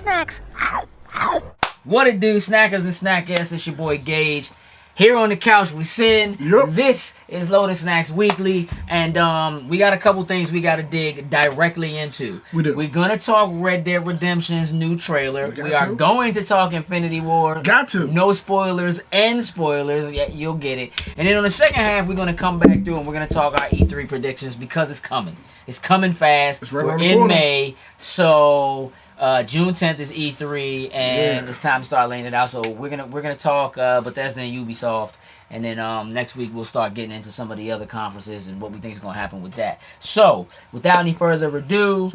snacks. What it do, snackers and snackettes? It's your boy Gage. Here on the couch we sin. Yep. This is Loaded Snacks Weekly, and we got a couple things we got to dig directly into. We do. We're gonna talk Red Dead Redemption's new trailer. We are going to talk Infinity War. Got to. No spoilers and spoilers. Yeah, you'll get it. And then on the second half, we're gonna come back through and we're gonna talk our E3 predictions because it's coming. It's coming fast. It's right We're around the in corner. May, so. June 10th is E3, and it's time to start laying it out. So we're gonna talk Bethesda and Ubisoft, and then next week we'll start getting into some of the other conferences and what we think is gonna happen with that. So without any further ado,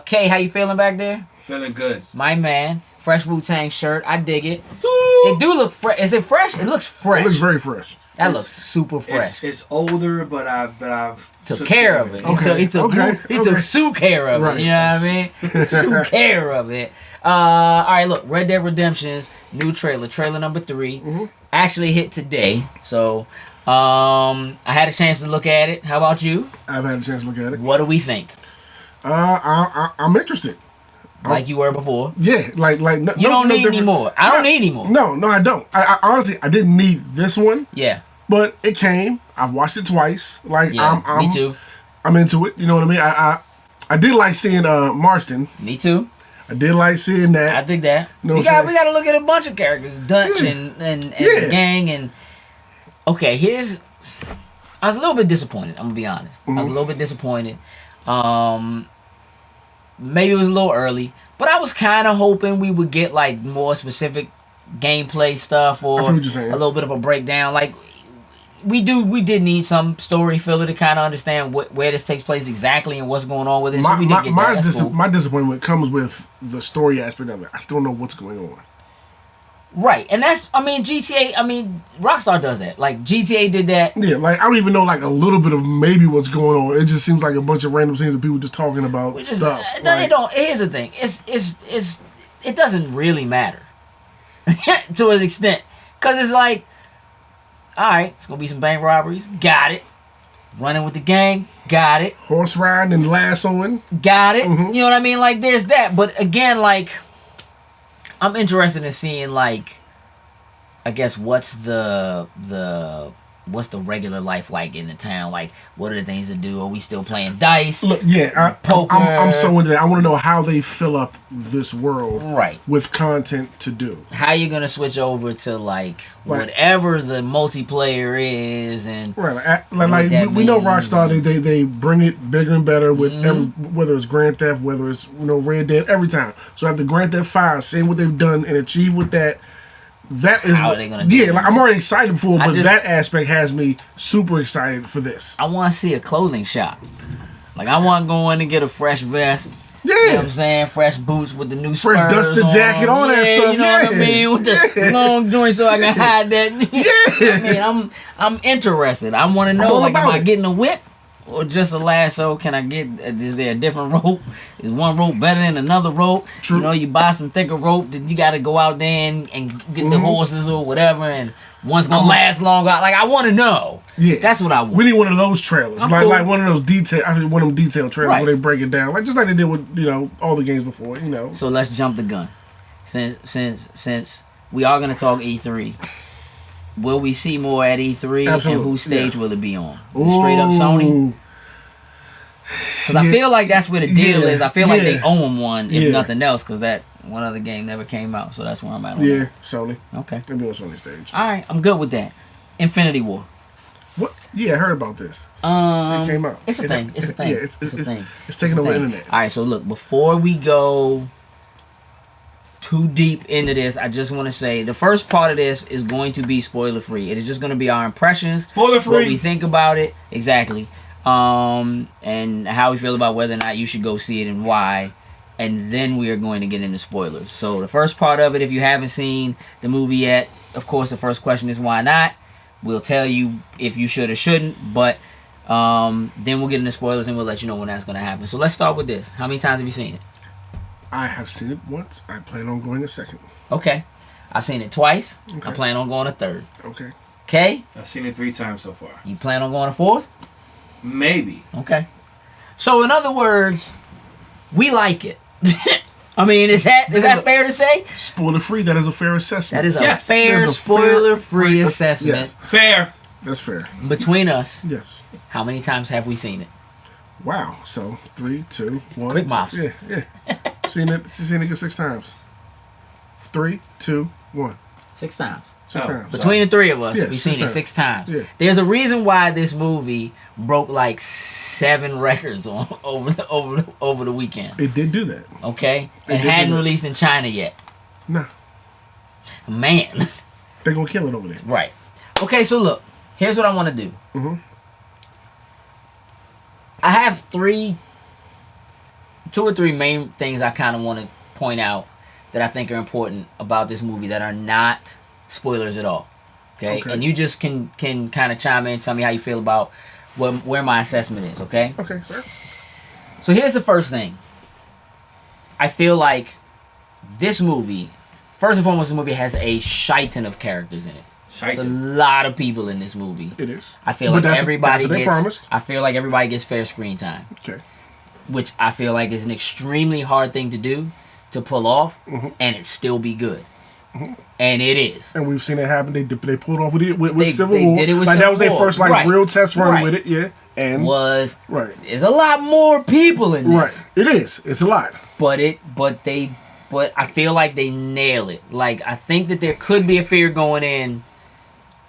Kay, how you feeling back there? Feeling good. My man, fresh Wu-Tang shirt. I dig it. It do look fresh. Is it fresh? It looks fresh. It looks very fresh. That looks super fresh. It's older, but I've took care of it. Okay. He took Sue care of it. You know what I mean? Sue care of it. All right, look, Red Dead Redemption's new trailer number 3, actually hit today. So I had a chance to look at it. How about you? I've had a chance to look at it. What do we think? I'm interested. Like you were before. Yeah, like no, you don't need different. any more. I don't need any more. No, I don't. I honestly, I didn't need this one. Yeah. But it came. I've watched it twice. Like me too. I'm into it. You know what I mean? I did like seeing Marston. Me too. I did like seeing that. I think that. You know we got to look at a bunch of characters, Dutch and the gang and. Okay, I was a little bit disappointed. I'm gonna be honest. I was a little bit disappointed. Maybe it was a little early, but I was kind of hoping we would get like more specific gameplay stuff or a little bit of a breakdown. Like we did need some story filler to kind of understand where this takes place exactly and what's going on with it. So we did get that. That's cool. My disappointment comes with the story aspect of it. I still don't know what's going on. Right, and GTA, Rockstar does that. Like, GTA did that. Yeah, like, I don't even know, like, a little bit of maybe what's going on. It just seems like a bunch of random scenes of people just talking about stuff. Here's the thing. It doesn't really matter. To an extent. Because it's like, alright, it's going to be some bank robberies. Got it. Running with the gang. Got it. Horse riding and lassoing. Got it. You know what I mean? Like, there's that. But, again, like... I'm interested in seeing, like, I guess what's the regular life like in the town? Like, what are the things to do? Are we still playing dice? Look, yeah, poker? I'm so into that. I want to know how they fill up this world, right, with content to do. How you gonna switch over to like whatever the multiplayer is, and we know Rockstar. They bring it bigger and better with whether it's Grand Theft, whether it's Red Dead, every time. So after Grand Theft 5, seeing what they've done and achieved with that. That is how are they gonna do it? Like, I'm already excited for it, but that aspect has me super excited for this. I want to see a clothing shop. Like, I want to go in and get a fresh vest. Yeah. You know what I'm saying? Fresh boots with the new Spurs fresh duster jacket, all that stuff. You know what I mean? With the long joint so I can hide that. Yeah. I'm interested. I want to know, like, am I getting a whip? Or just a lasso? Can I get? Is there a different rope? Is one rope better than another rope? True. You buy some thicker rope. Then you got to go out there and get the horses or whatever, and one's gonna last longer. Like, I want to know. Yeah, that's what I want. We need one of those trailers, like one of those one of them detailed trailers where they break it down, like just like they did with all the games before. So let's jump the gun, since we are gonna talk E3. Will we see more at E3? Absolutely. And whose stage will it be on? Straight up Sony? Because I feel like that's where the deal is. I feel like they owe them one, if nothing else, because that one other game never came out. So that's where I'm at on that. Sony. Okay. It'll be on Sony stage. All right, I'm good with that. Infinity War. What? Yeah, I heard about this. It came out. It's a thing. It's a thing. Yeah, it's a thing. It's taking over the internet. All right, so look, before we go too deep into this, I just want to say the first part of this is going to be spoiler free. It is just going to be our impressions, spoiler free, what we think about it, exactly, and how we feel about whether or not you should go see it and why, and then we are going to get into spoilers. So the first part of it, if you haven't seen the movie yet, of course the first question is why not. We'll tell you if you should or shouldn't, but then we'll get into spoilers and we'll let you know when that's going to happen. So let's start with this. How many times have you seen it? I have seen it once. I plan on going a second. Okay. I've seen it twice. Okay. I plan on going a third. Okay. Okay? I've seen it 3 times so far. You plan on going a fourth? Maybe. Okay. So, in other words, we like it. I mean, is that fair to say? Spoiler free. That is a fair assessment. That is Yes. a fair There's a spoiler-free fair- assessment. Yes. Fair. That's fair. Between us, Yes. how many times have we seen it? Wow. So 3, 2, 1. Quick mouse. Yeah. Seen it 6 times. 3, 2, 1. 6 times. 6 Oh. times. Between the three of us, Yeah, we've seen 6 it times. 6 times. Yeah. There's a reason why this movie broke like 7 records over the weekend. It did do that. Okay, and did do hadn't that. released in China yet. Nah. Man, They're gonna kill it over there. right? Okay, so look, here's what I want to do. Mhm. I have 2 or 3 main things I kind of want to point out that I think are important about this movie that are not spoilers at all. Okay, Okay. and you just can kind of chime in and tell me how you feel about where my assessment is. Okay. Okay, sir. So here's the first thing. I feel like this movie, first and foremost, this movie has a shiton of characters in it. There's a lot of people in this movie. It is. I feel But like that's everybody what they gets. promised. I feel like everybody gets fair screen time, Okay. which I feel like is an extremely hard thing to do, to pull off, and it still be good. And it is. And we've seen it happen. They pulled off with it with They- Civil they War. did it with like that Civil was their War. first like Right. real test run Right. with it. Yeah. And Was right. there's a lot more people in this. Right. It is. It's a lot. But I feel like they nail it. Like, I think that there could be a fear going in,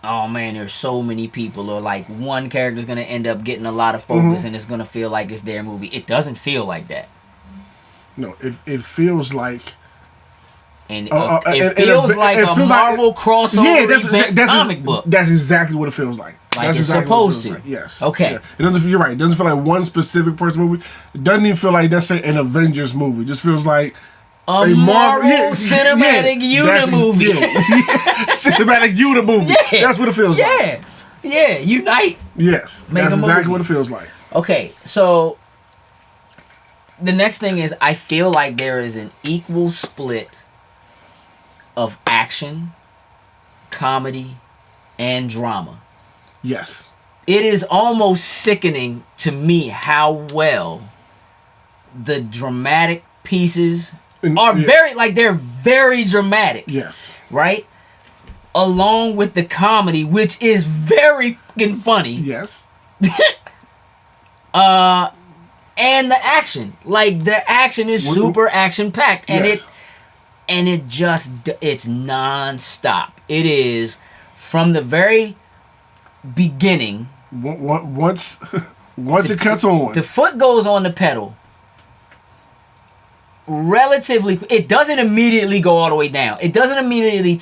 oh man, there's so many people, or like one character's gonna end up getting a lot of focus and it's gonna feel like it's their movie. It doesn't feel like that. No. It feels like. And it feels like a Marvel crossover event that's comic book. That's exactly what it feels like. Like That's it's exactly what it supposed feels to. like. Yes. Okay. Yeah. It doesn't. You're right. It doesn't feel like one specific person movie. It doesn't even feel like that's an Avengers movie. It just feels like A Marvel yeah, Cinematic Unit movie. Cinematic Unit movie. Yeah. That's what it feels like. Yeah, unite. Yes. Make That's a exactly movie. what it feels like. Okay, so the next thing is I feel like there is an equal split of action, comedy, and drama. Yes. It is almost sickening to me how well the dramatic pieces are they're very dramatic, Yes. right? Along with the comedy, which is very fucking funny. Yes. And the action. Like, the action is super action packed, and Yes. it's non-stop. It is from the very beginning. Once it cuts on. The foot goes on the pedal. Relatively, it doesn't immediately go all the way down. It doesn't immediately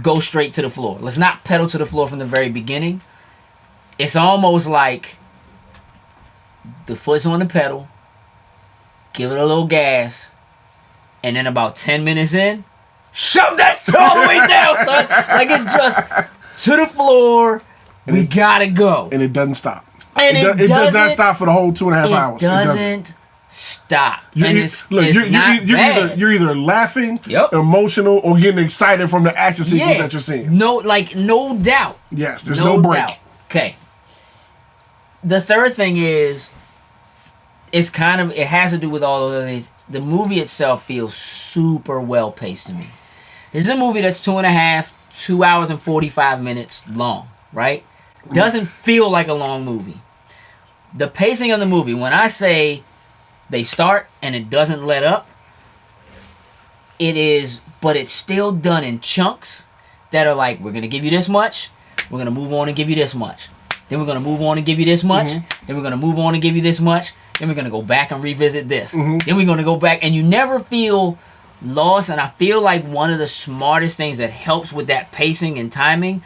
go straight to the floor. Let's not pedal to the floor from the very beginning. It's almost like the foot's on the pedal, give it a little gas, and then about 10 minutes in, shove that shit all the way down, son. Like, it just to the floor. We gotta go. And it doesn't stop. And it does not stop for the whole 2.5 hours. It doesn't stop. And it's not bad. You're either laughing, Yep. emotional, or getting excited from the action sequence that you're seeing. No doubt. Yes, there's no break. Doubt. Okay. The third thing is, it has to do with all of those things. The movie itself feels super well paced to me. This is a movie that's 2 hours and 45 minutes long, right? Doesn't feel like a long movie. The pacing of the movie, when I say they start and it doesn't let up, but it's still done in chunks that are like, we're going to give you this much, we're going to move on and give you this much. Then we're going to move on and give you this much. Then we're going to move on and give you this much. Then we're going to go back and revisit this. Then we're going to go back, and you never feel lost. And I feel like one of the smartest things that helps with that pacing and timing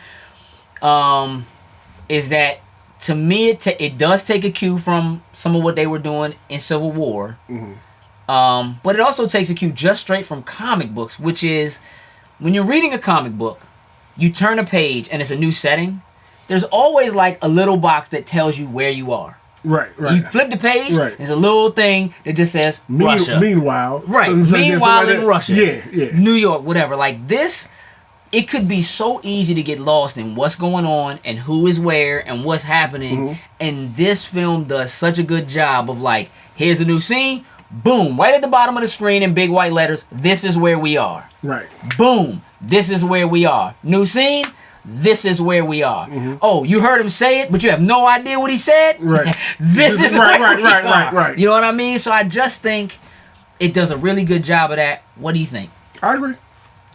is that, to me, it does take a cue from some of what they were doing in Civil War. But it also takes a cue just straight from comic books, which is, when you're reading a comic book, you turn a page and it's a new setting. There's always like a little box that tells you where you are. Right. You flip the page, Right. there's a little thing that just says Russia. Meanwhile. Right. Meanwhile in Russia. Yeah. New York, whatever. Like this, it could be so easy to get lost in what's going on and who is where and what's happening. And this film does such a good job of like, here's a new scene. Boom, right at the bottom of the screen in big white letters, this is where we are. Right. Boom, this is where we are. New scene, this is where we are. Mm-hmm. Oh, you heard him say it, but you have no idea what he said? Right. This is where we are. Right. You know what I mean? So I just think it does a really good job of that. What do you think? I agree.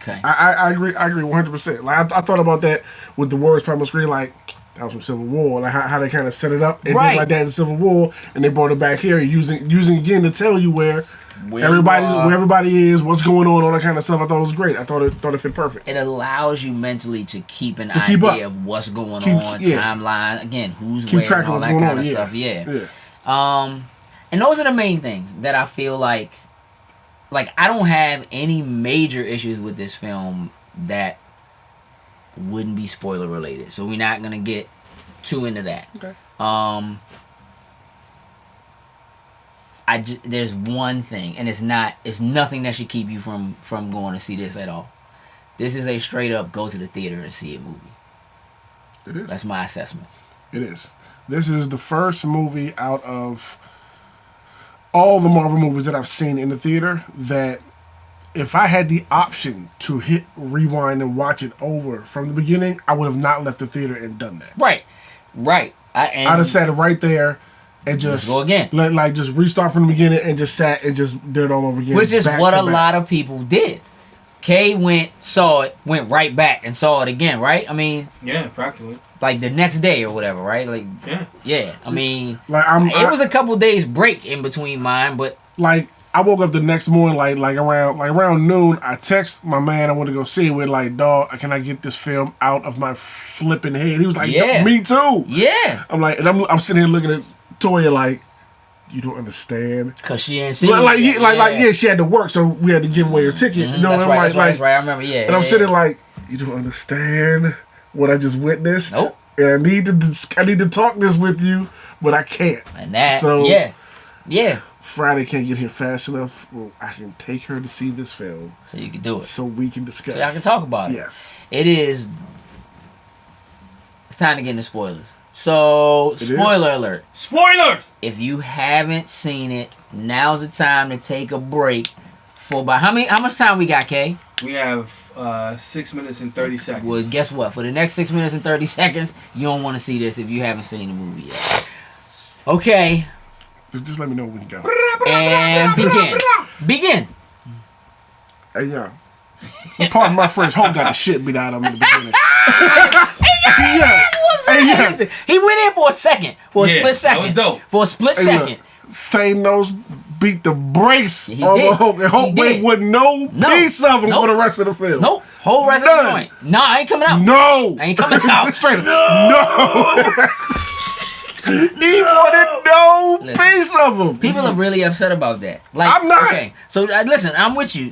Okay. I agree 100%. Like I thought about that with the words on the screen, like that was from Civil War, like how they kind of set it up and things like that in Civil War, and they brought it back here using again to tell you where everybody is, what's going on, all that kind of stuff. I thought it was great. I thought it fit perfect. It allows you mentally to keep an idea of what's going on, timeline, again, who's where, and all that kind of stuff. Yeah. And those are the main things that I feel like I don't have any major issues with this film that wouldn't be spoiler related. So we're not gonna get too into that. Okay. There's one thing, and it's nothing that should keep you from going to see this at all. This is a straight up go to the theater and see a movie. It is. That's my assessment. It is. This is the first movie out of all the Marvel movies that I've seen in the theater that if I had the option to hit rewind and watch it over from the beginning, I would have not left the theater and done that. Right. I'd have sat right there and just go again. Just restart from the beginning and just sat and just did it all over again. Which is what a lot of people did. Kay saw it, went right back and saw it again, right? I mean, yeah, practically. Like the next day or whatever, right? Like, yeah. I mean, it was a couple days break in between mine, but like I woke up the next morning, like around noon. I text my man I want to go see it with, like, dog, can I get this film out of my flipping head? He was like, yeah, me too. Yeah. I'm like, and I'm sitting here looking at Toya like, you don't understand, cause she ain't seen it. She had to work, so we had to give away her ticket. Mm-hmm. You know, that's right. I remember. Yeah. And I'm sitting like, you don't understand what I just witnessed. Nope. And I need to talk this with you, but I can't. And that, yeah. Friday can't get here fast enough. Well, I can take her to see this film, so you can do it, so we can discuss. So y'all can talk about it. Yes. It's time to get into spoilers. So, spoiler alert. Spoilers! If you haven't seen it, now's the time to take a break. For about how much time we got, Kay? We have 6 minutes and 30 seconds. Well, guess what? For the next 6 minutes and 30 seconds, you don't want to see this if you haven't seen the movie yet. Okay. Just let me know when we can go. And begin. Hey, yo. Pardon my French. Hulk got the shit beat out of him in the beginning. Listen, he went in for a second. For a split second. That was dope. For a split second. Thanos beat the brakes on Hulk. And Hulk went with no piece of him for the rest of the film. Nope. Whole rest of the joint. No, I ain't coming out. No. I ain't coming out. Straight up. No. He wanted no piece of him. People are really upset about that. Like, I'm not. Okay, so listen, I'm with you.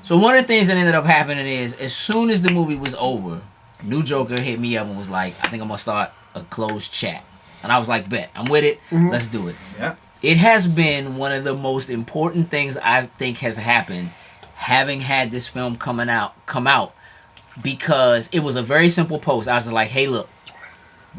So one of the things that ended up happening is, as soon as the movie was over, New Joker hit me up and was like, I think I'm going to start a closed chat. And I was like, bet, I'm with it. Mm-hmm. Let's do it. Yeah. It has been one of the most important things I think has happened, having had this film come out, because it was a very simple post. I was like, hey, look,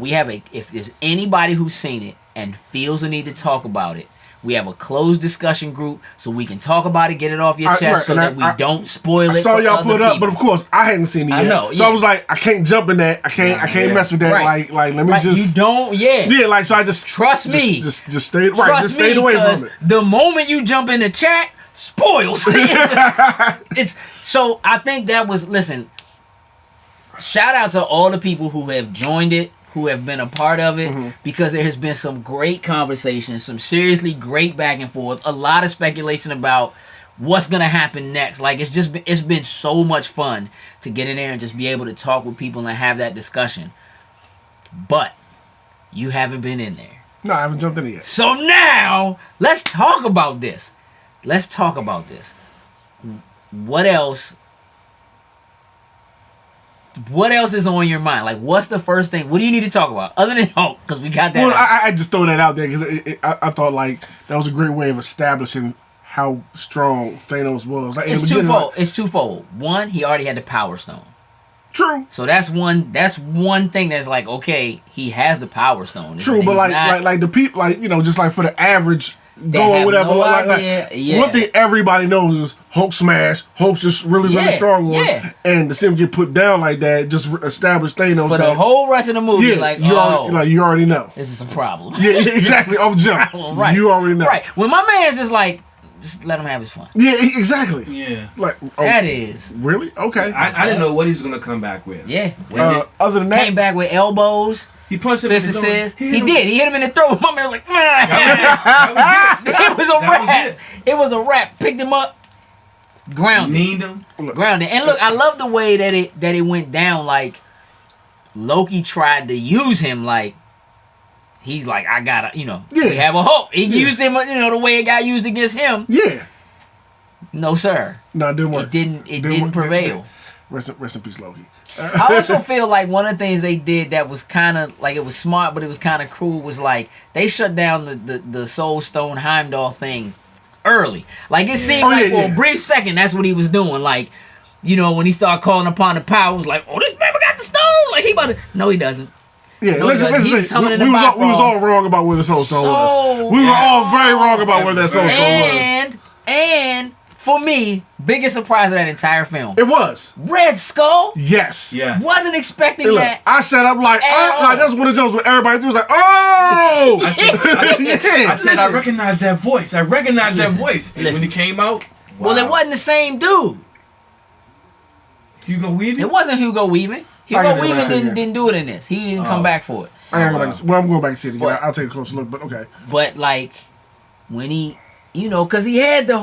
if there's anybody who's seen it and feels the need to talk about it, we have a closed discussion group so we can talk about it, get it off your chest, so that we don't spoil it. I saw y'all put it up, people. but of course I hadn't seen it yet. I know, so I was like, I can't jump in that. I can't mess with that. Right. Like let me just. You don't, yeah. So I just trust me. Just stay right. Just stay away from it. The moment you jump in the chat, spoils. It's so. I think that was. Listen. Shout out to all the people who have joined it, who have been a part of it, because there has been some great conversations, some seriously great back and forth, a lot of speculation about what's gonna happen next. Like, it's been so much fun to get in there and just be able to talk with people and have that discussion. But you haven't been in there. No, I haven't jumped in it yet. So now let's talk about this. What else? What else is on your mind? Like, what's the first thing? What do you need to talk about other than Hulk? Because we got that. Well, I just throw that out there because I thought like that was a great way of establishing how strong Thanos was. Like, it's twofold. One, he already had the Power Stone. True. So that's one thing that's like, okay, he has the Power Stone. True, but like the people, like, you know, just like for the average going whatever. No like, one thing everybody knows is Hulk smash. Hulk's just really strong one. Yeah. And to see him get put down like that, just establish Thanos for the whole rest of the movie. Yeah, like, you already know. This is a problem. Yeah, exactly. Off jump. Right. You already know. Right. When my man's just like, just let him have his fun. Yeah, exactly. Yeah. Like that is really okay. I didn't know what he's gonna come back with. Yeah. Other than that, came back with elbows. He punched him in the throat. He did. He hit him in the throat. My man was like, it was a wrap. It was a wrap. Picked him up, grounded. Kneed him. Grounded. And look, I love the way that it went down. Like Loki tried to use him. Like he's like, I gotta, we have a Hulk. He used him, the way it got used against him. Yeah. No, sir. No, it didn't work. It didn't prevail. Rest in peace, Loki. I also feel like one of the things they did that was kind of like, it was smart, but it was kind of cruel, was like they shut down the Soul Stone Heimdall thing early. Like it seemed for a brief second that's what he was doing. Like, when he started calling upon the power, it was like, oh, this man got the stone. Like he about to. No, he doesn't. Yeah, listen. We was all wrong about where the Soul Stone was. We were all very wrong about where that Soul Stone was. And for me, biggest surprise of that entire film. It was Red Skull. Yes. Wasn't expecting that. I sat up like that's one of those where everybody was like, oh. I said, I recognize that voice. I recognize that voice. And when he came out, well, it wasn't the same dude. Hugo Weaving? It wasn't Hugo Weaving. Hugo Weaving didn't do it in this. He didn't come back for it. I'm going back to see it again. I'll take a closer look, but okay. But like when he, because he had the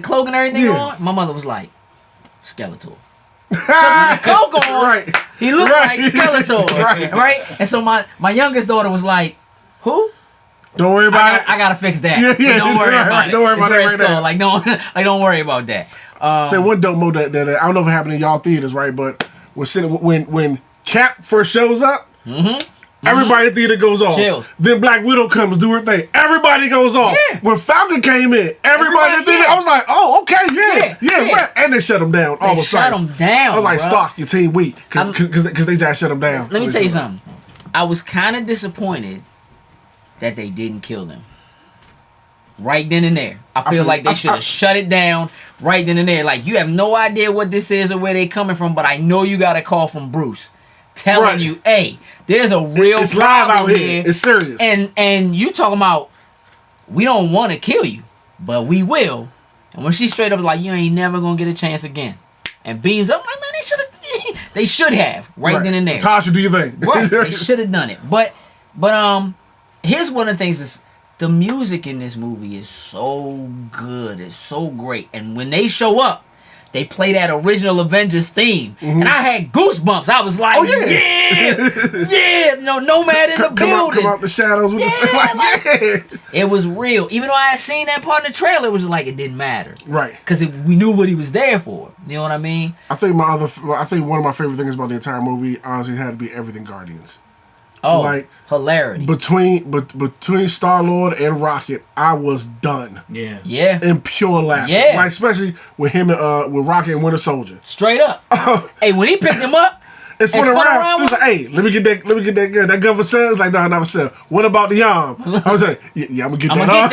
cloak and everything on. My mother was like, Skeletor. Because the cloak on, right. He looked like Skeletor. Right. And so my youngest daughter was like, who? Don't worry about it. I gotta fix that. Yeah, don't worry about it. Don't worry about it right now. Like don't worry about that. Say one dope mode that I don't know if it happened in y'all theaters, right? But when Cap first shows up, everybody in the theater goes off. Chills. Then Black Widow comes, do her thing. Everybody goes off. Yeah. When Falcon came in, everybody in the theater, I was like, oh, okay, yeah. And they shut him down. All the shut him down. I was like, Stark, your team weak, because they just shut him down. Let me tell you something. I was kind of disappointed that they didn't kill them. Right then and there. I feel like they should have shut it down right then and there. Like, you have no idea what this is or where they coming from, but I know you got a call from Bruce telling you, hey, there's a real problem out here. It's serious. And you talking about, we don't want to kill you, but we will. And when she straight up was like, you ain't never going to get a chance again. And beams up, like, man, they should have right then and there. Tasha, do you think? Right. They should have done it. But here's one of the things is, the music in this movie is so good. It's so great. And when they show up, they play that original Avengers theme. And I had goosebumps. I was like, Nomad in the building. Come out the shadows with the It was real. Even though I had seen that part in the trailer, it was like it didn't matter. Right. Because we knew what he was there for. You know what I mean? I think one of my favorite things about the entire movie, honestly, had to be everything Guardians. Oh, like hilarity. Between Star-Lord and Rocket, I was done. Yeah. In pure laughter. Yeah. Like, especially with him and with Rocket and Winter Soldier. Straight up. Hey, when he picked him up and spun around, he was like, hey, let me get that gun. That gun for sale? It's like, no, not for sale. What about the arm? I was like, yeah, I'm gonna get that arm.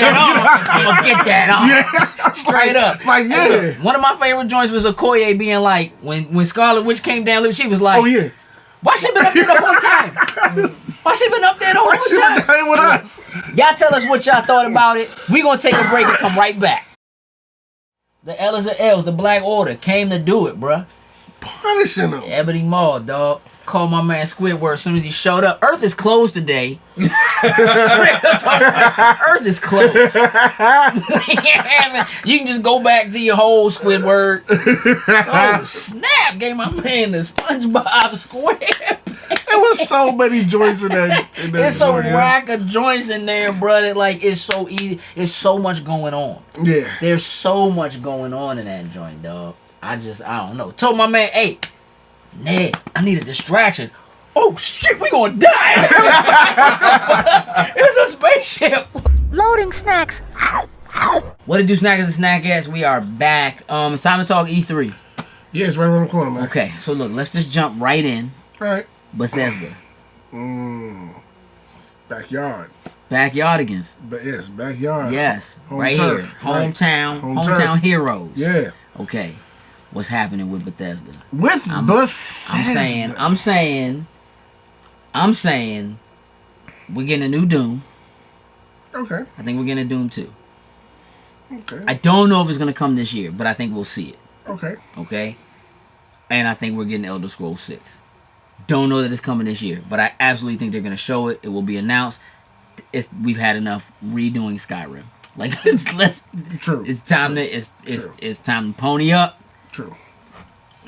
I'm gonna get that arm. Yeah. Straight up. Like, yeah. Hey, look, one of my favorite joints was Okoye being like, when Scarlet Witch came down, she was like, oh yeah. Why she been up there the whole time? Why she been up there the whole time? Why she been with us? Y'all tell us what y'all thought about it. We gonna take a break and come right back. The L's and L's, the Black Order, came to do it, bruh. Punishing them. Ebony Maw, dog. Called my man Squidward as soon as he showed up. Earth is closed today. Earth is closed. You can just go back to your hole, Squidward. Oh, snap. Gave my man the SpongeBob SquarePants. There was so many joints in that. It's a rack of joints in there, brother. Like, it's so easy. It's so much going on. Yeah. There's so much going on in that joint, dog. I don't know. Told my man, hey, Ned, I need a distraction. Oh shit, we gonna die! It's a spaceship. Loading snacks. What it do, snackers and snackers? We are back. It's time to talk E3. Yeah, it's right around the corner, man. Okay, so look, let's just jump right in. All right. Bethesda. Backyard. Backyardigans. But yes, backyard. Yes, Home right turf. here. Hometown. Home Hometown turf. heroes. Yeah. Okay. What's happening with Bethesda? With Bethesda. I'm saying we're getting a new Doom. Okay. I think we're getting a Doom 2. Okay. I don't know if it's going to come this year, but I think we'll see it. Okay. Okay? And I think we're getting Elder Scrolls 6. Don't know that it's coming this year, but I absolutely think they're going to show it. It will be announced. We've had enough redoing Skyrim. Like, True. It's time True. It's time to pony up. True.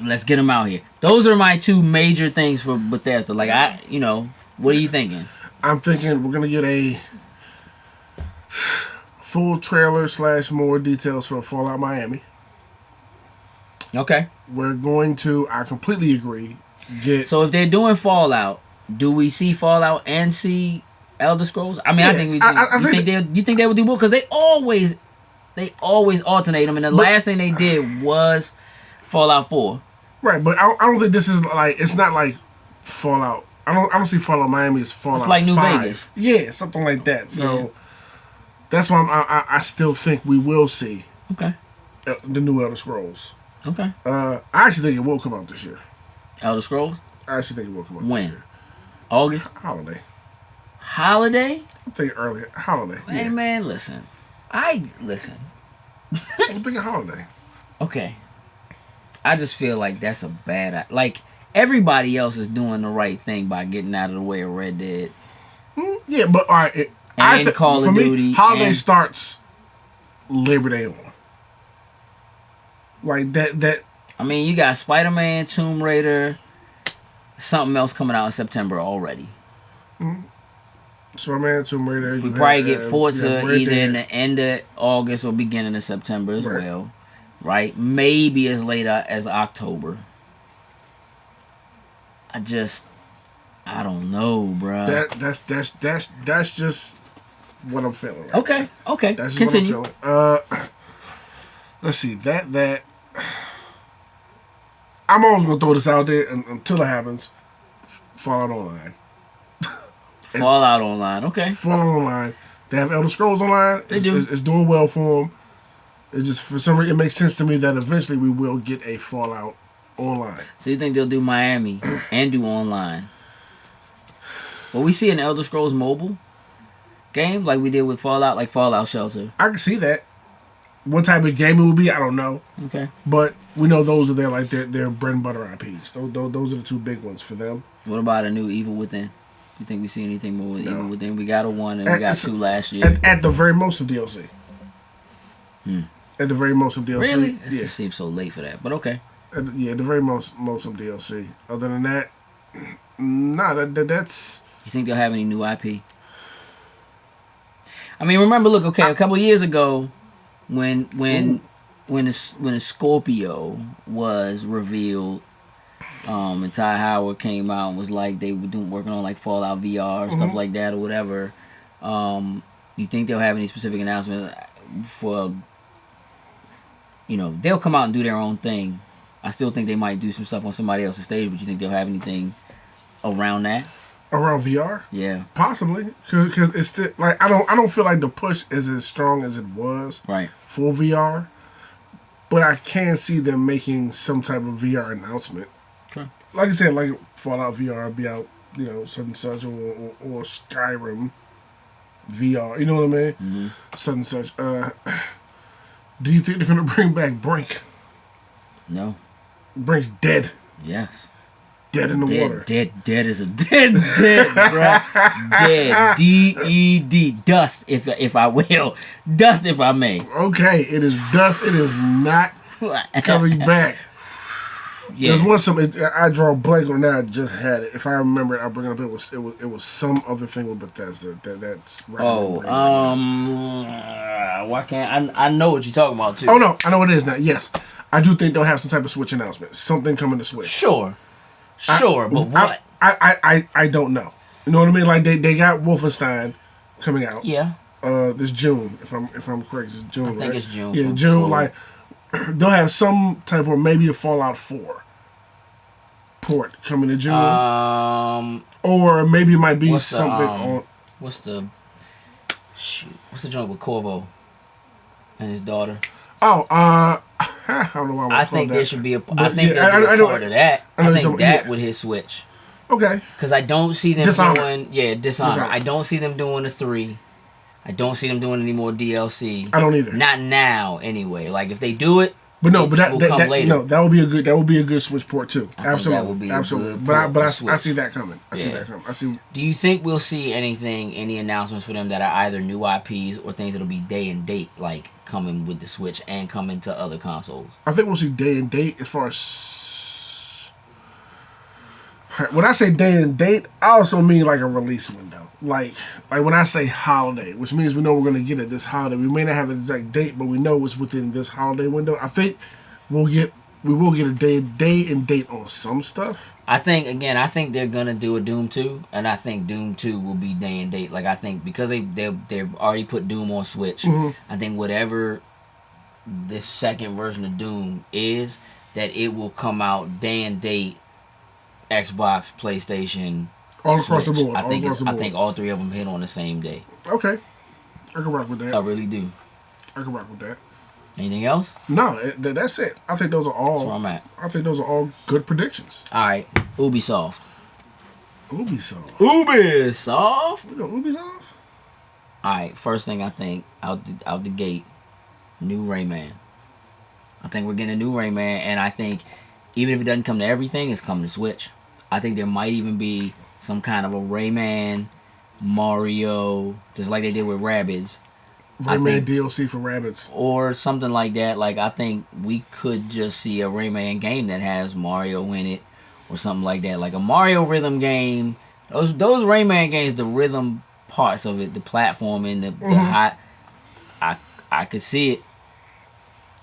Let's get them out here. Those are my two major things for Bethesda. Like, what are you thinking? I'm thinking we're going to get a full trailer / more details for Fallout Miami. Okay. We're going to, I completely agree, So if they're doing Fallout, do we see Fallout and see Elder Scrolls? I mean, yeah, I think you think they would do more, because they always alternate them, and the last thing they did was Fallout 4. Right, but I don't think this is like, it's not like Fallout. I don't see Fallout Miami as Fallout. It's like New 5. Vegas. Yeah, something like that. So that's why I still think we will see the new Elder Scrolls. Okay. I actually think it will come out this year. Elder Scrolls? I actually think it will come out When? this year. August? Holiday? I'm thinking early. Holiday. Hey, Yeah. man, listen. I'm thinking holiday. Okay. I just feel like that's a bad... Like, everybody else is doing the right thing by getting out of the way of Red Dead. Yeah, but all right. And then Call of Duty. Holiday starts Labor Day on. Like that. I mean, you got Spider-Man, Tomb Raider, something else coming out in September already. Spider-Man, Tomb Raider. We probably get Forza either in the end of August or beginning of September as well. Right? Maybe as late as October. I don't know, bruh. That's just what I'm feeling. Right Okay. That's just Continue. what I'm feeling. Let's see. That I'm always gonna throw this out there until it happens. Fallout Online. Fallout Online. Okay. Fallout Online. They have Elder Scrolls Online. They do. It's doing well for them. It just, for some reason, it makes sense to me that eventually we will get a Fallout Online. So you think they'll do Miami and do online? Will we see an Elder Scrolls mobile game like we did with Fallout, like Fallout Shelter? I can see that. What type of game it will be, I don't know. Okay. But we know those are their bread and butter IPs. Those are the two big ones for them. What about a new Evil Within? You think we see anything more with Evil Within? We got a 1 and we got 2 last year. At the very most of DLC. At the very most of DLC. Really? It just seems so late for that, but okay. At the very most of DLC. Other than that, nah, that's... You think they'll have any new IP? I mean, remember, look, okay, a couple years ago, when the Scorpio was revealed, and Ty Howard came out and was like they were working on like Fallout VR or stuff like that or whatever. You think they'll have any specific announcement for? They'll come out and do their own thing. I still think they might do some stuff on somebody else's stage, but you think they'll have anything around that? Around VR? Yeah, possibly, because it's still like I don't feel like the push is as strong as it was for VR, but I can see them making some type of VR announcement. Okay. Like I said, like Fallout VR will be out, such and such, or Skyrim VR. You know what I mean? Mm-hmm. Such and such. Do you think they're gonna bring back Brink? No. Brink's dead. Yes. Dead in the water. Dead is a dead, bro. Dead. D-E-D. Dust, if I will. Dust, if I may. Okay, it is dust. It is not coming back. Yeah. There's I draw a blank on that. I just had it. If I remember it, I'll bring it up. It was some other thing with Bethesda that's right. Why can't I know what you're talking about too? Oh no, I know what it is now. Yes, I do think they'll have some type of Switch announcement. Something coming to Switch. Sure, but what? I don't know. You know what I mean? Like they got Wolfenstein coming out. Yeah. This June, if I'm correct, it's June. I think it's June. Yeah, June. Like they'll have some type of maybe a Fallout 4 port coming to June. Or or maybe it might be something on. What's the Shoot, what's the joint with Corvo and his daughter? Oh, I don't know why. I think there should be a. I But think yeah, there's a part of that. I think that yeah. would hit Switch. Okay. Because I don't see them Dishonored. doing Dishonor. I don't see them doing the 3. I don't see them doing any more DLC. I don't either. Not now, anyway. Like if they do it, but no, but that later. No, that would be a good Switch port too. I Absolutely, think that would be absolutely. But I see that coming. I see that coming. I see. Do you think we'll see any announcements for them that are either new IPs or things that'll be day and date, like coming with the Switch and coming to other consoles? I think we'll see day and date as far as. When I say day and date, I also mean like a release window. Like when I say holiday, which means we know we're going to get it this holiday. We may not have an exact date, but we know it's within this holiday window. I think we will get a day and date on some stuff. I think they're gonna do a Doom 2, and I think Doom 2 will be day and date. Like I think because they've already put Doom on Switch. Mm-hmm. I think whatever this second version of Doom is, that it will come out day and date. Xbox, PlayStation, all across Switch. the board. I think all 3 of them hit on the same day. Okay, I can rock with that. I really do. I can rock with that. Anything else? No, that's it. I think those are all. That's where I'm at. I think those are all good predictions. All right, Ubisoft. Ubisoft. Ubisoft. We got Ubisoft. All right, first thing I think out the gate, new Rayman. I think we're getting a new Rayman, and I think even if it doesn't come to everything, it's coming to Switch. I think there might even be some kind of a Rayman, Mario, just like they did with Rabbids. Rayman DLC for Rabbids. Or something like that. Like, I think we could just see a Rayman game that has Mario in it, or something like that. Like a Mario rhythm game. Those Rayman games, the rhythm parts of it, the platforming, the hot, I could see it.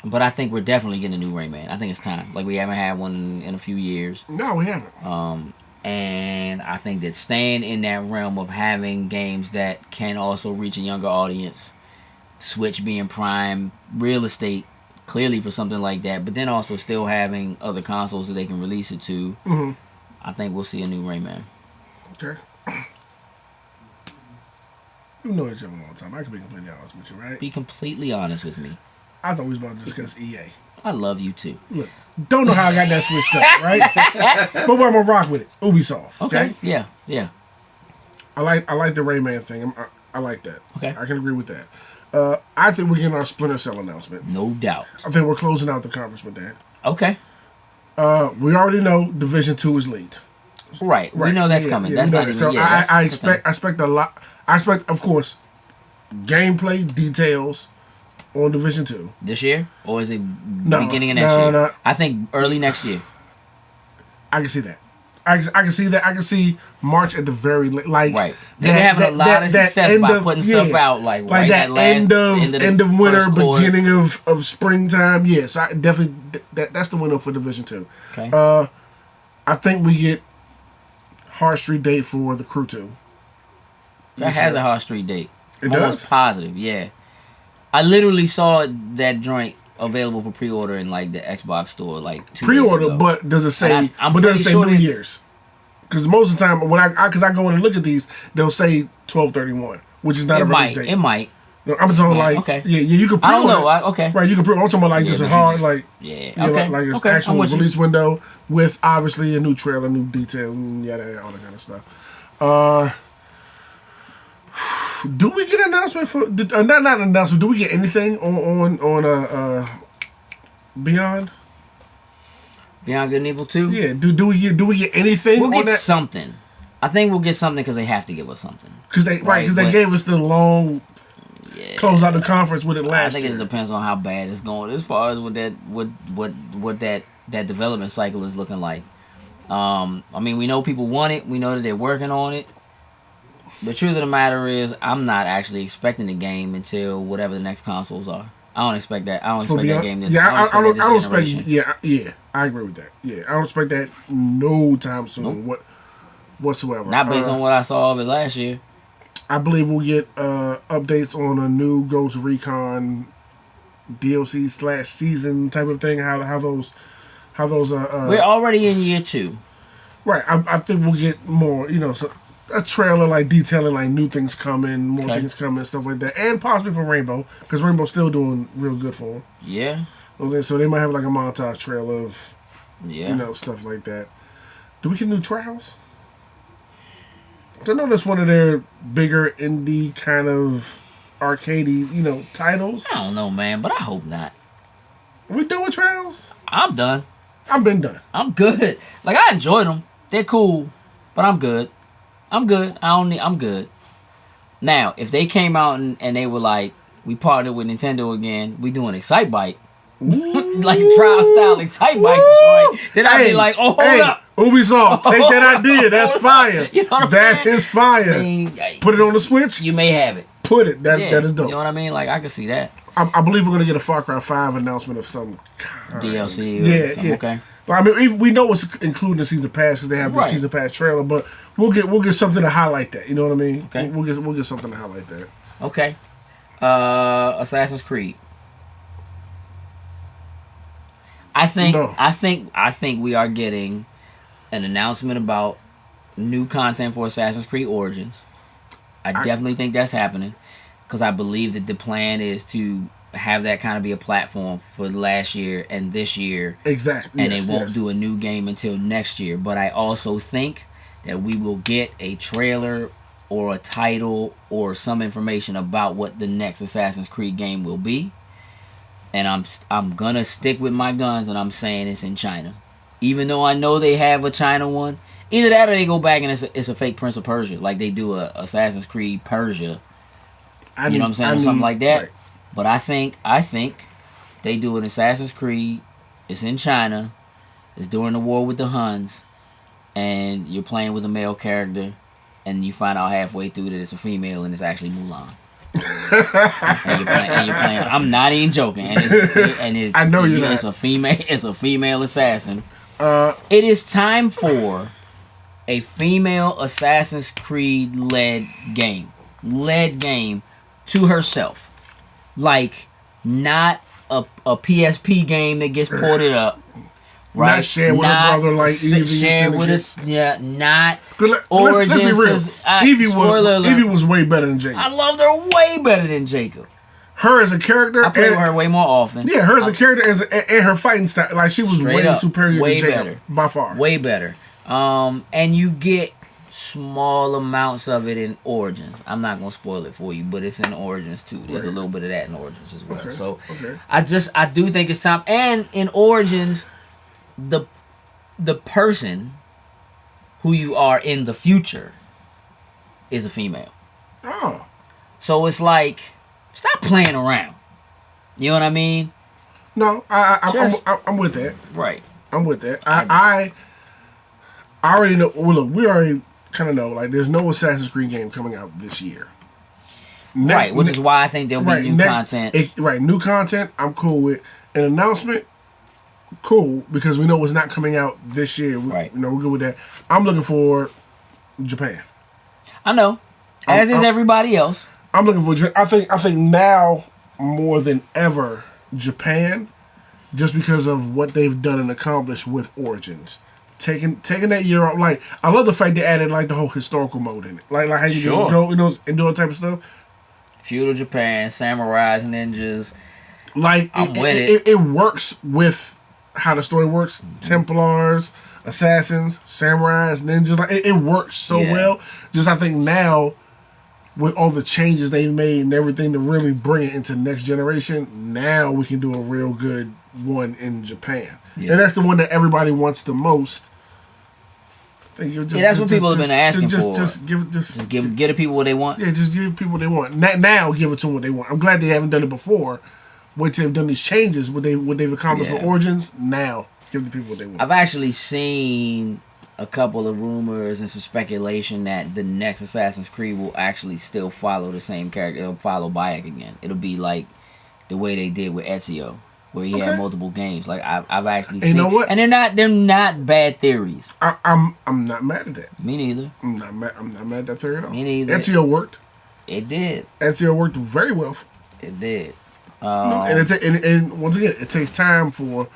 But I think we're definitely getting a new Rayman. I think it's time. Like, we haven't had one in a few years. No, we haven't. And I think that staying in that realm of having games that can also reach a younger audience, Switch being prime real estate, clearly for something like that, but then also still having other consoles that they can release it to, I think we'll see a new Rayman. Okay. You know each other a long time. I can be completely honest with you, right? Be completely honest with me. I thought we was about to discuss EA. I love you too. Look, don't know how I got that switched up, right? But I'm gonna rock with it. Ubisoft. Okay. Yeah. I like the Rayman thing. I like that. Okay. I can agree with that. I think we're getting our Splinter Cell announcement. No doubt. I think we're closing out the conference with that. Okay. We already know Division 2 is leaked. Right. We know that's coming. That's not even. So I expect a lot. I expect, of course, gameplay details on Division 2. This year? Or is it beginning of next year? No. I think early next year. I can see that. I can see that. I can see March at the very like. Right. They're having a lot of success by putting stuff out like right that at last end of winter, beginning quarter. of springtime. Yes, I definitely that's the window for Division 2. Okay. I think we get Hard Street date for the Crew 2. That has a Hard Street date. It Almost does? positive, yeah. I literally saw that joint available for pre-order in like the Xbox store like 2 Pre-order, days ago. but does it say? I'm But does it say pretty sure New Year's? Because most of the time, when I go in and look at these, they'll say 12/31, which is not a release date. It might. No, I'm talking like okay. Yeah, you could. I don't know. Okay. Right, you can. I'm talking about like just a hard like. Yeah. You know, Okay. like an Okay. actual release window with obviously a new trailer, new detail, and yada, all that kind of stuff. Do we get an announcement for? Not an announcement. Do we get anything on Beyond? Beyond Good and Evil 2? Yeah. Do we get anything? We'll on get that? something. I think we'll get something because they have to give us something. Because they gave us the long close out the conference with it last year. I think it depends on how bad it's going as far as what that development cycle is looking like. I mean, we know people want it. We know that they're working on it. The truth of the matter is, I'm not actually expecting the game until whatever the next consoles are. I don't expect that. I don't expect that game this. Yeah, I don't expect. generation. Yeah, I agree with that. Yeah, I don't expect that no time soon. Nope. Whatsoever. Not based on what I saw of it last year. I believe we'll get updates on a new Ghost Recon DLC / season type of thing. How those. We're already in year 2. Right. I think we'll get more. a trailer like detailing like new things coming, more things coming, stuff like that, and possibly for Rainbow because Rainbow's still doing real good for them. Yeah. So they might have like a montage trailer of, stuff like that. Do we get new Trials? I know that's one of their bigger indie kind of arcadey, titles. I don't know, man, but I hope not. Are we done with Trials? I'm done. I've been done. I'm good. Like, I enjoyed them. They're cool, but I'm good. I'm good. I'm good. Now, if they came out and they were like, we partnered with Nintendo again, we doing Excitebike, like a trial style Excitebike joint, then I'd be like, oh, hold up. Ubisoft, take that idea. That's fire. You know what I'm that saying? is fire. I mean, put it on the Switch. You may have it. Put it. That is dope. You know what I mean? Like, I can see that. I believe we're going to get a Far Cry 5 announcement of some kind. DLC or something. Okay. Well, I mean, we know what's included in the season pass because they have the season pass trailer, but we'll get something to highlight that. You know what I mean? Okay. We'll get something to highlight that. Okay. Assassin's Creed. I think we are getting an announcement about new content for Assassin's Creed Origins. I definitely think that's happening because I believe that the plan is to have that kind of be a platform for last year and this year. Exactly. And they won't do a new game until next year. But I also think that we will get a trailer or a title or some information about what the next Assassin's Creed game will be. And I'm gonna stick with my guns, and I'm saying it's in China, even though I know they have a China one. Either that, or they go back and it's a fake Prince of Persia, like they do a Assassin's Creed Persia. You know what I'm saying, or something like that. Right. But I think they do an Assassin's Creed. It's in China. It's during the war with the Huns, and you're playing with a male character, and you find out halfway through that it's a female, and it's actually Mulan. and you're playing. I'm not even joking. I know you're not. It's a female assassin. It is time for a female Assassin's Creed led game to herself, like not a PSP game that gets ported up. Right? Not share with her brother like Evie. Share with us, not Origins. Let's be real. Evie was way better than Jacob. I loved her way better than Jacob. Her as a character, I played with her way more often. Yeah, her as a character and her fighting style, like she was way superior to Jacob, better. By far. Way better. And you get small amounts of it in Origins. I'm not gonna spoil it for you, but it's in Origins too. There's a little bit of that in Origins as well. So I do think it's time. And in Origins, the person who you are in the future is a female. Oh. So it's like, stop playing around. You know what I mean? No, I'm with that. Right. I'm with that. I already know. Well, look, we already kind of know. Like, there's no Assassin's Creed game coming out this year. Right, which is why I think there'll be new content. New content. I'm cool with an announcement. Cool, because we know it's not coming out this year. We're good with that. I'm looking for Japan. I know, as is everybody else. I'm looking for. I think now more than ever, Japan, just because of what they've done and accomplished with Origins, taking that year off. Like, I love the fact they added like the whole historical mode in it, like how you just go, and do all type of stuff. Feudal Japan, samurais, ninjas. Like, it works with how the story works. Templars, assassins, samurais, ninjas. Like, it works so well. Just I think now, with all the changes they've made and everything to really bring it into next generation, now we can do a real good one in Japan. Yeah. And that's the one that everybody wants the most. That's what people have been asking for. Just give the people what they want. Yeah, just give people what they want. Now give it to them what they want. I'm glad they haven't done it before. Once they've done these changes, what they've accomplished with Origins, now give the people what they want. I've actually seen a couple of rumors and some speculation that the next Assassin's Creed will actually still follow the same character. It'll follow Bayek again. It'll be like the way they did with Ezio, where he had multiple games. Like, I've actually seen. You know what? And they're not bad theories. I'm not mad at that. Me neither. I'm not mad at that theory at all. Me neither. Ezio worked. It did. Ezio worked very well. It did. And once again, it takes time for,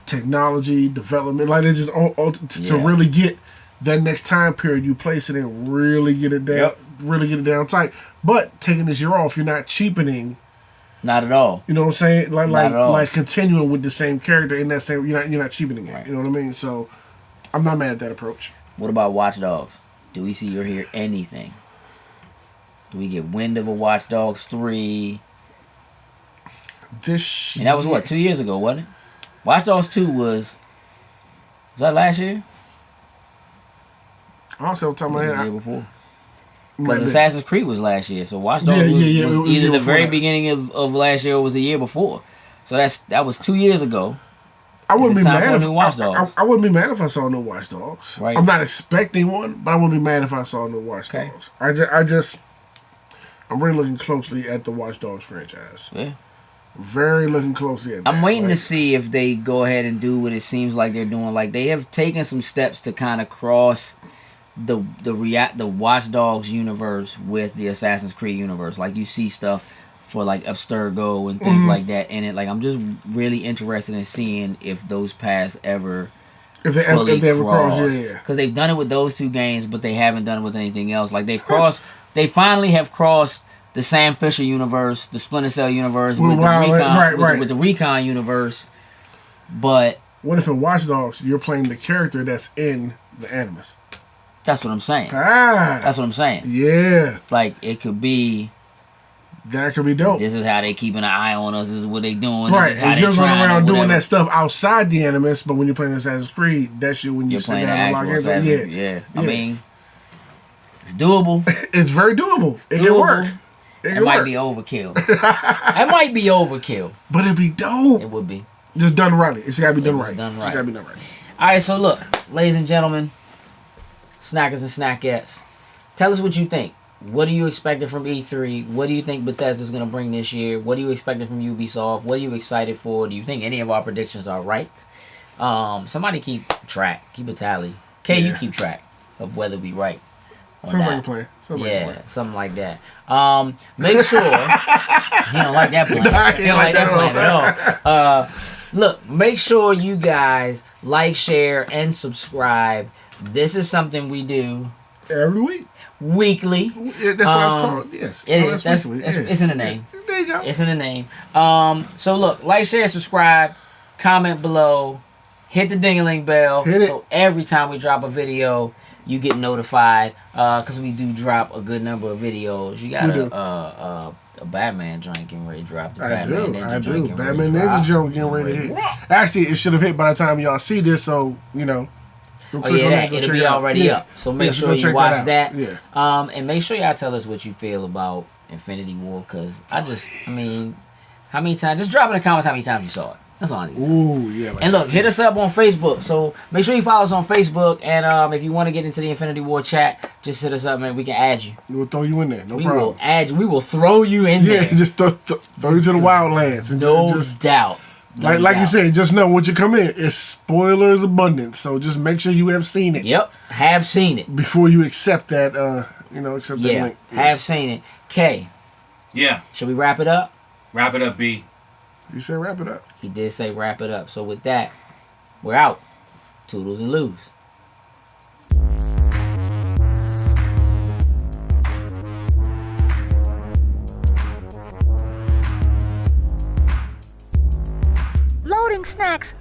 technology development. Like, they just to really get Then next time period, you place it in, really get it down, really get it down tight. But taking this year off, you're not cheapening. Not at all. You know what I'm saying? Like continuing with the same character in that same. You're not cheapening it. Right. You know what I mean? So I'm not mad at that approach. What about Watch Dogs? Do we see or hear anything? Do we get wind of a Watch Dogs 3? And that was what, 2 years ago, wasn't it? Watch Dogs 2 was that last year? Also, I'm talking about the year before. Because Assassin's Creed was last year, so Watch Dogs was either the very beginning of last year or was the year before. So that was 2 years ago. I wouldn't be mad if I wouldn't be mad if I saw no Watch Dogs. Right. I'm not expecting one, but I wouldn't be mad if I saw no Watch Dogs. I'm really looking closely at the Watch Dogs franchise. Yeah. Very looking closely at that. I'm waiting to see if they go ahead and do what it seems like they're doing. Like they have taken some steps to kind of cross the Watch Dogs universe with the Assassin's Creed universe. Like you see stuff for like Abstergo and things like that in it. Like I'm just really interested in seeing if those paths ever cross. Because they've done it with those two games, but they haven't done it with anything else. Like they finally have crossed the Sam Fisher universe, the Splinter Cell universe, with the Recon universe. But what if in Watch Dogs you're playing the character that's in the Animus? That's what I'm saying. That's what I'm saying. Yeah. Like it could be. That could be dope. This is how they keeping an eye on us. This is what they doing. Right. This is how you're going around doing that stuff outside the Animus, but when you're playing Assassin's Creed, that's you when you're playing the actual Assassin's. Yeah. I mean, it's doable. It's very doable. It can work. It might be overkill. It might be overkill. But it'd be dope. It would be. Just done right. It's got to be done right. It's got to be done right. All right, so look, ladies and gentlemen, snackers and snackettes, tell us what you think. What are you expecting from E3? What do you think Bethesda's going to bring this year? What are you expecting from Ubisoft? What are you excited for? Do you think any of our predictions are right? Somebody keep a tally. You keep track of whether we right. Sounds like a plan. Something like that. Make sure he don't like that plan. He don't like that plan at all. Look, make sure you guys like, share, and subscribe. This is something we do every week. Weekly. That's what it's called. Yes. It is. It's in the name. There you go. It's in the name. So look, like, share, subscribe, comment below, hit the ding-a-ling bell. So every time we drop a video, you get notified. Because we do drop a good number of videos. You got a Batman joint getting ready to drop. I do. Batman Ninja joint getting ready to hit. Actually, it should have hit by the time y'all see this. So it'll be already up. So make sure you watch that. Yeah. And make sure y'all tell us what you feel about Infinity War. Because how many times? Just drop in the comments how many times you saw it. That's all I need. Ooh, yeah. And look, hit us up on Facebook. So make sure you follow us on Facebook. And if you want to get into the Infinity War chat, just hit us up, man. We can add you. We'll throw you in there. No problem. We will add you. We will throw you in there. Yeah, just throw you to the wildlands. No doubt. Like you said, just know what you come in. It's spoilers abundance. So just make sure you have seen it. Yep, have seen it before you accept that. That link. Have seen it. K. Yeah. Should we wrap it up? Wrap it up, B. You said wrap it up. He did say wrap it up. So with that, we're out. Toodles and loos. Loading snacks.